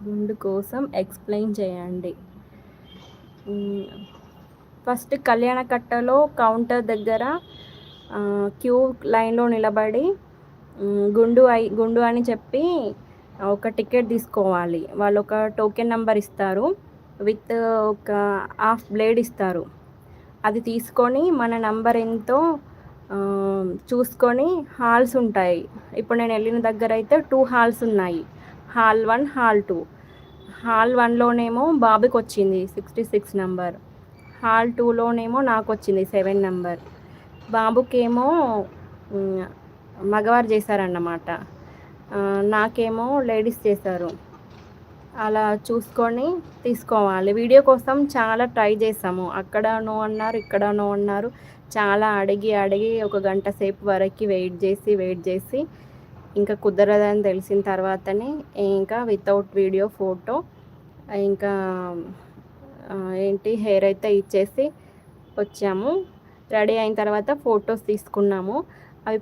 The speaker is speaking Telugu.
గుండు కోసం ఎక్స్ప్లెయిన్ చేయండి. ఫస్ట్ కళ్యాణకట్టలో కౌంటర్ దగ్గర క్యూ లైన్లో నిలబడి గుండు అని చెప్పి ఒక టికెట్ తీసుకోవాలి. వాళ్ళు ఒక టోకెన్ నెంబర్ ఇస్తారు, విత్ ఒక హాఫ్ బ్లేడ్ ఇస్తారు. అది తీసుకొని మన నంబర్ ఎంతో చూసుకొని హాల్స్ ఉంటాయి. ఇప్పుడు నేను వెళ్ళిన దగ్గర అయితే 2 హాల్స్ ఉన్నాయి. Hall 1, hall 2. హాల్ 1లోనేమో బాబుకి వచ్చింది 66 నెంబర్, హాల్ 2లోనేమో నాకు వచ్చింది 7 నెంబర్. బాబుకేమో మగవారు చేశారన్నమాట, నాకేమో లేడీస్ చేశారు. అలా చూసుకొని తీసుకోవాలి. వీడియో కోసం చాలా ట్రై చేసాము. అక్కడ నో అన్నారు, ఇక్కడ నో అన్నారు. చాలా అడిగి ఒక గంట సేపు వరకు వెయిట్ చేసి ఇంకా కుదరదని తెలిసిన తర్వాతనే ఇంకా వితౌట్ వీడియో ఫోటో ఇంకా హెయిర్ అయితే ఇచ్చేసి వచ్చాము. రెడీ అయిన తర్వాత ఫొటోస్ తీసుకున్నాము. అవి